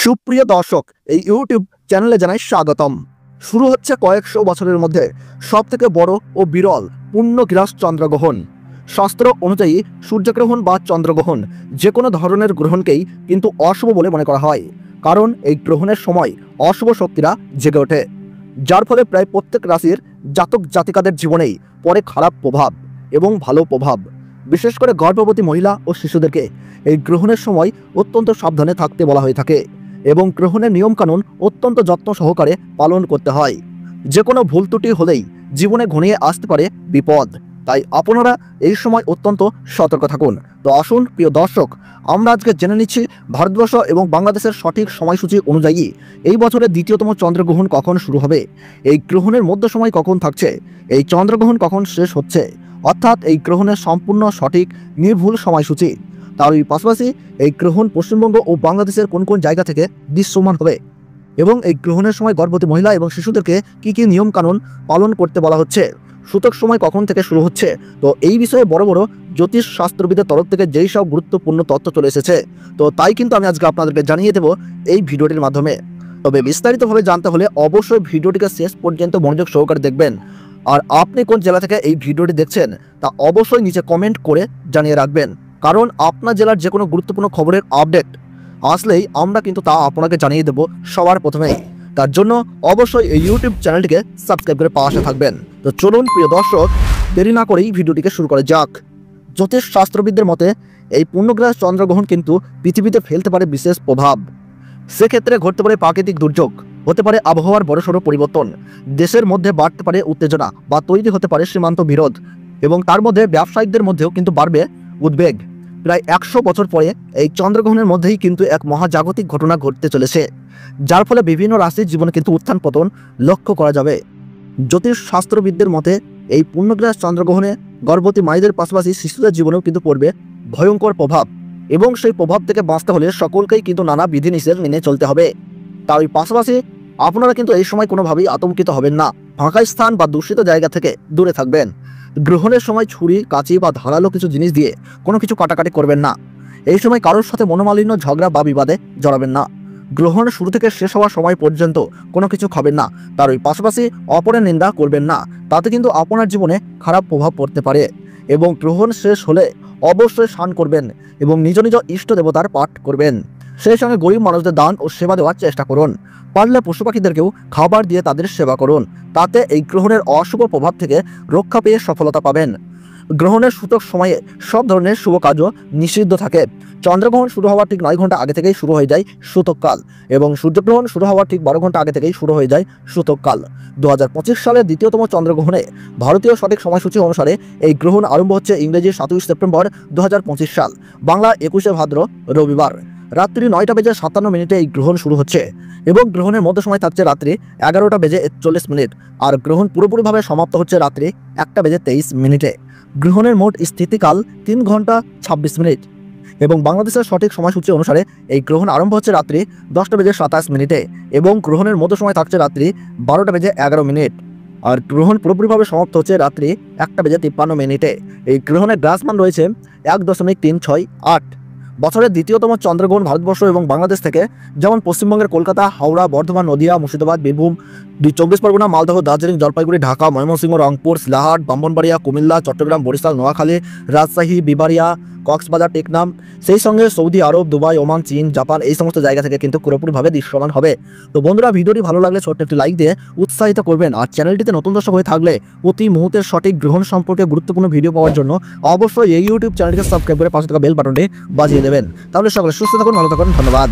সুপ্রিয় দর্শক, এই ইউটিউব চ্যানেলে জানাই স্বাগতম। শুরু হচ্ছে কয়েকশো বছরের মধ্যে সবথেকে বড় ও বিরল পূর্ণগ্রাস চন্দ্রগ্রহণ। শাস্ত্র অনুযায়ী সূর্যগ্রহণ বা চন্দ্রগ্রহণ যে কোনো ধরনের গ্রহণকেই কিন্তু অশুভ বলে মনে করা হয়, কারণ এই গ্রহণের সময় অশুভ শক্তিরা জেগে ওঠে, যার ফলে প্রায় প্রত্যেক রাশির জাতক জাতিকাদের জীবনেই পড়ে খারাপ প্রভাব এবং ভালো প্রভাব। বিশেষ করে গর্ভবতী মহিলা ও শিশুদেরকে এই গ্রহণের সময় অত্যন্ত সাবধানে থাকতে বলা হয়ে থাকে এবং গ্রহণের নিয়মকানুন অত্যন্ত যত্ন সহকারে পালন করতে হয়। যে কোনো ভুল ত্রুটি হলেই জীবনে ঘনিয়ে আসতে পারে বিপদ, তাই আপনারা এই সময় অত্যন্ত সতর্ক থাকুন। তো আসুন প্রিয় দর্শক, আমরা আজকে জেনে নিচ্ছি ভারতবর্ষ এবং বাংলাদেশের সঠিক সময়সূচি অনুযায়ী এই বছরের দ্বিতীয়তম চন্দ্রগ্রহণ কখন শুরু হবে, এই গ্রহণের মধ্য সময় কখন থাকছে, এই চন্দ্রগ্রহণ কখন শেষ হচ্ছে, অর্থাৎ এই গ্রহণের সম্পূর্ণ সঠিক নির্ভুল সময়সূচি। তার পাশাপাশি এই গ্রহণ পশ্চিমবঙ্গ ও বাংলাদেশের কোন কোন জায়গা থেকে দৃশ্যমান হবে এবং এই গ্রহণের সময় গর্ভবতী মহিলা এবং শিশুদেরকে কি কি নিয়ম কানুন পালন করতে বলা হচ্ছে, সূতক সময় কখন থেকে শুরু হচ্ছে। তো এই বিষয়ে বড় বড় জ্যোতিষ শাস্ত্রবিদের তরফ থেকে যেই সব গুরুত্বপূর্ণ তথ্য চলে এসেছে, তো তাই কিন্তু আমি আজকে আপনাদেরকে জানিয়ে দেব এই ভিডিওটির মাধ্যমে। তবে বিস্তারিতভাবে জানতে হলে অবশ্যই ভিডিওটিকে শেষ পর্যন্ত মনোযোগ সহকারে দেখবেন। আর আপনি কোন জেলা থেকে এই ভিডিওটি দেখছেন তা অবশ্যই নিচে কমেন্ট করে জানিয়ে রাখবেন, কারণ আপনার জেলার যে কোনো গুরুত্বপূর্ণ খবরের আপডেট আসলেই আমরা কিন্তু তা আপনাকে জানিয়ে দেব সবার প্রথমেই। তার জন্য অবশ্যই এই ইউটিউব চ্যানেলটিকে সাবস্ক্রাইব করে পাশে থাকবেন। তো চলুন প্রিয় দর্শক, দেরি না করেই ভিডিওটিকে শুরু করা যাক। জ্যোতিষ শাস্ত্রবিদদের মতে এই পূর্ণগ্রাস চন্দ্রগ্রহণ কিন্তু পৃথিবীতে ফেলতে পারে বিশেষ প্রভাব। সেক্ষেত্রে ঘটতে পারে প্রাকৃতিক দুর্যোগ, হতে পারে আবহাওয়ার বড়সড় পরিবর্তন, দেশের মধ্যে বাড়তে পারে উত্তেজনা বা তৈরি হতে পারে সীমান্ত বিরোধ, এবং তার মধ্যে ব্যবসায়িকদের মধ্যেও কিন্তু বাড়বে উদ্বেগ। প্রায় 100 বছর পরে এই চন্দ্রগ্রহণের মধ্যেই কিন্তু এক মহাজাগতিক ঘটনা ঘটতে চলেছে, যার ফলে বিভিন্ন রাশির জীবনে কিন্তু উত্থান পতন লক্ষ্য করা যাবে। জ্যোতিষ শাস্ত্রবিদদের মতে এই পূর্ণগ্রাস চন্দ্রগ্রহণে গর্ভবতী মায়েদের পাশাপাশি শিশুদের জীবনেও কিন্তু পড়বে ভয়ঙ্কর প্রভাব, এবং সেই প্রভাব থেকে বাঁচতে হলে সকলকেই কিন্তু নানা বিধিনিষেধ মেনে চলতে হবে। তার পাশাপাশি আপনারা কিন্তু এই সময় কোনোভাবেই আতঙ্কিত হবেন না, ফাঁকা স্থান বা দূষিত জায়গা থেকে দূরে থাকবেন। গ্রহণের সময় ছুরি, কাঁচি বা ধারালো কিছু জিনিস দিয়ে কোনো কিছু কাটাকাটি করবেন না। এই সময় কারোর সাথে মনোমালিন্য, ঝগড়া বা বিবাদে জড়াবেন না। গ্রহণ শুরু থেকে শেষ হওয়ার সময় পর্যন্ত কোনো কিছু খাবেন না। তার পাশাপাশি অপরের নিন্দা করবেন না, তাতে কিন্তু আপনার জীবনে খারাপ প্রভাব পড়তে পারে। এবং গ্রহণ শেষ হলে অবশ্যই স্নান করবেন এবং নিজ নিজ ইষ্ট দেবতার পাঠ করবেন। সেই সঙ্গে গরিব মানুষদের দান ও সেবা দেওয়ার চেষ্টা করুন। পারলে পশু পাখিদেরকেও খাবার দিয়ে তাদের সেবা করুন, তাতে এই গ্রহণের অশুভ প্রভাব থেকে রক্ষা পেয়ে সফলতা পাবেন। গ্রহণের সূতক সময়ে সব ধরনের শুভ কাজও নিষিদ্ধ থাকে। চন্দ্রগ্রহণ শুরু হওয়ার ঠিক 9 ঘন্টা আগে থেকেই শুরু হয়ে যায় সূতককাল, এবং সূর্যগ্রহণ শুরু হওয়ার ঠিক 12 ঘন্টা আগে থেকেই শুরু হয়ে যায় সূতককাল। 2025 সালের দ্বিতীয়তম চন্দ্রগ্রহণে ভারতীয় সঠিক সময়সূচি অনুসারে এই গ্রহণ আরম্ভ হচ্ছে ইংরেজি 27 সেপ্টেম্বর 2025 সাল, বাংলা 21শে ভাদ্র রবিবার রাত্রি 9:57 এই গ্রহণ শুরু হচ্ছে, এবং গ্রহণের মধ্য সময় থাকছে রাত্রি 11:41। আর গ্রহণ পুরোপুরিভাবে সমাপ্ত হচ্ছে রাত্রি 1:23। গ্রহণের মোট স্থিতিকাল 3 ঘন্টা 26 মিনিট, এবং বাংলাদেশের সঠিক সময়সূচি অনুসারে এই গ্রহণ আরম্ভ হচ্ছে রাত্রি 10:27 এবং গ্রহণের মধ্য সময় থাকছে রাত্রি 12:11। আর গ্রহণ পুরোপুরিভাবে সমাপ্ত হচ্ছে রাত্রি 1:53। এই গ্রহণের গ্রাসমান রয়েছে 1.368। বছরের দ্বিতীয়তম চন্দ্রগ্রহণ ভারতবর্ষ এবং বাংলাদেশ থেকে, যেমন পশ্চিমবঙ্গের কলকাতা, হাওড়া, বর্ধমান, নদিয়া, মুর্শিদাবাদ, বীরভূম, 24 পরগনা, মালদহ, দার্জিলিং, জলপাইগুড়ি, ঢাকা, ময়মনসিংহ, রংপুর, সিলাহাট, ব্রাহ্মণবাড়িয়া, কুমিল্লা, চট্টগ্রাম, বরিশাল, নোয়াখালী, রাজশাহী, বিবারিয়া, কক্সবাজার, টেকনাম, সেই সঙ্গে সৌদি আরব, দুবাই, ওমান, চীন, জাপান, এই সমস্ত জায়গা থেকে কিন্তু পুরোপুরিভাবে দৃশ্যমান হবে। তো বন্ধুরা, ভিডিওটি ভালো লাগলে ছোট্ট একটি লাইক দিয়ে উৎসাহিত করবেন। আর চ্যানেলটিতে নতুন দর্শক হয়ে থাকলে প্রতি মুহূর্তের সঠিক গ্রহণ সম্পর্কে গুরুত্বপূর্ণ ভিডিও পাওয়ার জন্য অবশ্যই এই ইউটিউব চ্যানেলটিকে সাবস্ক্রাইব করে পাশে থাকা বেল বাটনটি বাজিয়ে দেবেন। তাহলে সকলে সুস্থ থাকুন, ভালো থাকুন, ধন্যবাদ।